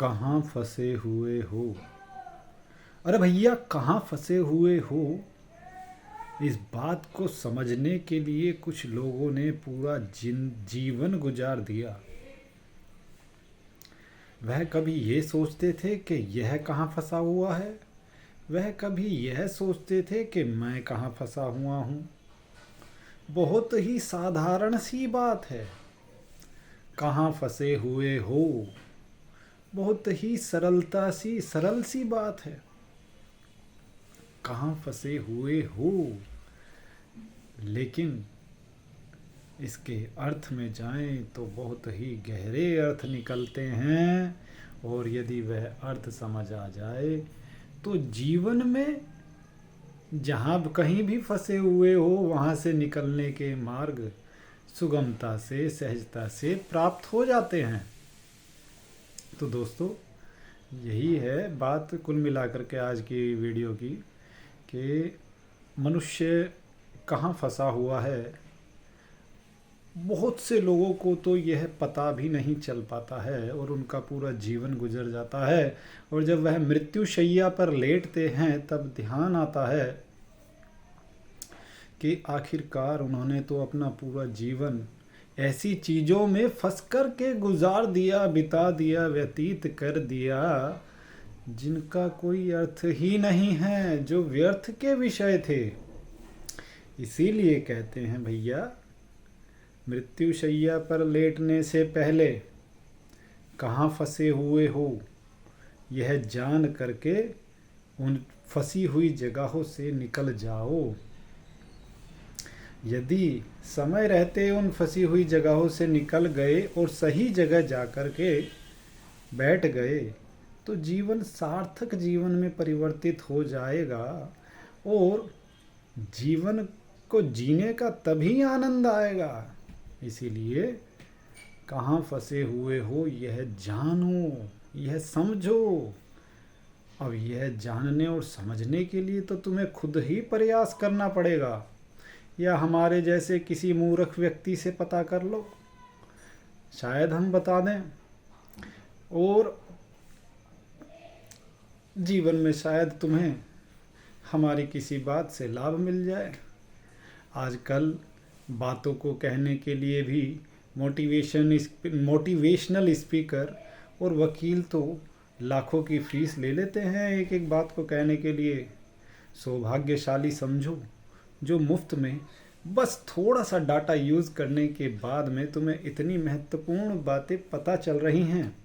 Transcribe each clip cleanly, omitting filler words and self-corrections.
कहाँ फंसे हुए हो? अरे भैया कहाँ फंसे हुए हो? इस बात को समझने के लिए कुछ लोगों ने पूरा जीवन गुजार दिया। वह कभी ये सोचते थे कि यह कहाँ फंसा हुआ है, वह कभी यह सोचते थे कि मैं कहाँ फंसा हुआ हूँ। बहुत ही साधारण सी बात है, कहाँ फंसे हुए हो। बहुत ही सरल सी बात है, कहाँ फंसे हुए हो। लेकिन इसके अर्थ में जाएं तो बहुत ही गहरे अर्थ निकलते हैं, और यदि वह अर्थ समझ आ जाए तो जीवन में जहाँ कहीं भी फंसे हुए हो वहाँ से निकलने के मार्ग सुगमता से, सहजता से प्राप्त हो जाते हैं। तो दोस्तों, यही है बात कुल मिलाकर के आज की वीडियो की, कि मनुष्य कहाँ फंसा हुआ है। बहुत से लोगों को तो यह पता भी नहीं चल पाता है और उनका पूरा जीवन गुजर जाता है, और जब वह मृत्युशैया पर लेटते हैं तब ध्यान आता है कि आखिरकार उन्होंने तो अपना पूरा जीवन ऐसी चीज़ों में फंस कर के गुजार दिया, बिता दिया, व्यतीत कर दिया जिनका कोई अर्थ ही नहीं है, जो व्यर्थ के विषय थे। इसीलिए कहते हैं भैया, मृत्युशैया पर लेटने से पहले कहाँ फंसे हुए हो यह जान करके उन फंसी हुई जगहों से निकल जाओ। यदि समय रहते उन फंसी हुई जगहों से निकल गए और सही जगह जाकर के बैठ गए तो जीवन सार्थक जीवन में परिवर्तित हो जाएगा, और जीवन को जीने का तभी आनंद आएगा। इसीलिए कहाँ फंसे हुए हो यह जानो, यह समझो। अब यह जानने और समझने के लिए तो तुम्हें खुद ही प्रयास करना पड़ेगा, या हमारे जैसे किसी मूर्ख व्यक्ति से पता कर लो, शायद हम बता दें, और जीवन में शायद तुम्हें हमारी किसी बात से लाभ मिल जाए। आजकल बातों को कहने के लिए भी मोटिवेशनल स्पीकर और वकील तो लाखों की फीस ले लेते हैं एक एक बात को कहने के लिए। सौभाग्यशाली समझो जो मुफ्त में बस थोड़ा सा डाटा यूज़ करने के बाद में तुम्हें इतनी महत्वपूर्ण बातें पता चल रही हैं।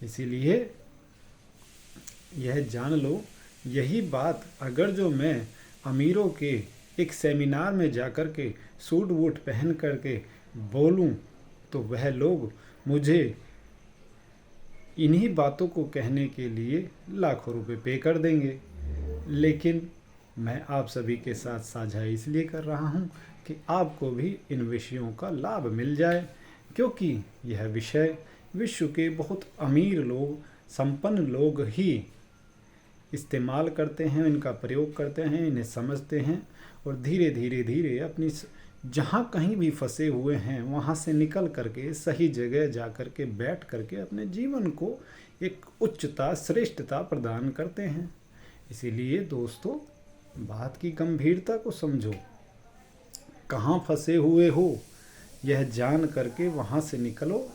इसीलिए यह जान लो, यही बात अगर जो मैं अमीरों के एक सेमिनार में जाकर के सूट वूट पहन करके बोलूं तो वह लोग मुझे इन्हीं बातों को कहने के लिए लाखों रुपए पे कर देंगे। लेकिन मैं आप सभी के साथ साझा इसलिए कर रहा हूं कि आपको भी इन विषयों का लाभ मिल जाए, क्योंकि यह विषय विश्व के बहुत अमीर लोग, संपन्न लोग ही इस्तेमाल करते हैं, इनका प्रयोग करते हैं, इन्हें समझते हैं, और धीरे धीरे धीरे अपनी जहाँ कहीं भी फंसे हुए हैं वहाँ से निकल करके सही जगह जा कर के बैठ करके अपने जीवन को एक उच्चता, श्रेष्ठता प्रदान करते हैं। इसीलिए दोस्तों, बात की गंभीरता को समझो। कहाँ फंसे हुए हो यह जान करके वहाँ से निकलो,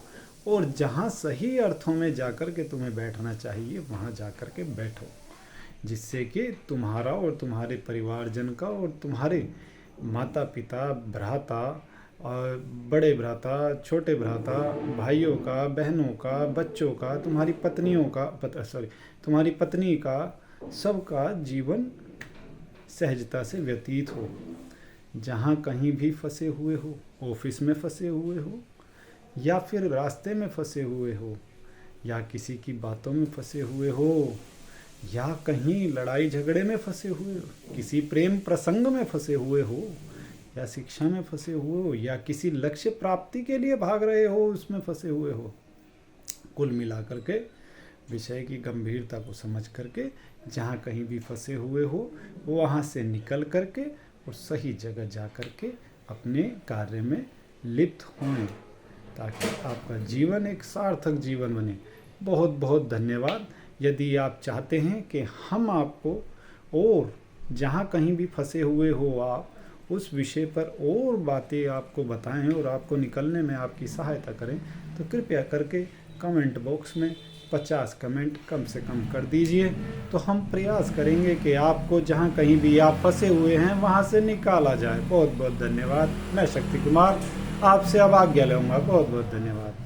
और जहाँ सही अर्थों में जाकर के तुम्हें बैठना चाहिए वहाँ जाकर के बैठो, जिससे कि तुम्हारा और तुम्हारे परिवारजन का और तुम्हारे माता पिता, भ्राता और बड़े भ्राता, छोटे भ्राता, भाइयों का, बहनों का, बच्चों का, तुम्हारी पत्नियों का तुम्हारी पत्नी का, सबका जीवन सहजता से व्यतीत हो। जहाँ कहीं भी फंसे हुए हो, ऑफिस में फंसे हुए हो, या फिर रास्ते में फंसे हुए हो, या किसी की बातों में फंसे हुए हो, या कहीं लड़ाई झगड़े में फंसे हुए हो, किसी प्रेम प्रसंग में फंसे हुए हो, या शिक्षा में फंसे हुए हो, या किसी लक्ष्य प्राप्ति के लिए भाग रहे हो उसमें फंसे हुए हो, कुल मिलाकर के विषय की गंभीरता को समझ करके जहाँ कहीं भी फंसे हुए हो वहाँ से निकल करके और सही जगह जा करके अपने कार्य में लिप्त हों, ताकि आपका जीवन एक सार्थक जीवन बने। बहुत बहुत धन्यवाद। यदि आप चाहते हैं कि हम आपको और जहाँ कहीं भी फंसे हुए हो आप उस विषय पर और बातें आपको बताएं और आपको निकलने में आपकी सहायता करें, तो कृपया करके कमेंट बॉक्स में 50 कमेंट कम से कम कर दीजिए। तो हम प्रयास करेंगे कि आपको जहाँ कहीं भी आप फंसे हुए हैं वहाँ से निकाला जाए। बहुत बहुत धन्यवाद। मैं शक्ति कुमार आपसे अब आज्ञा लूँगा। बहुत बहुत धन्यवाद।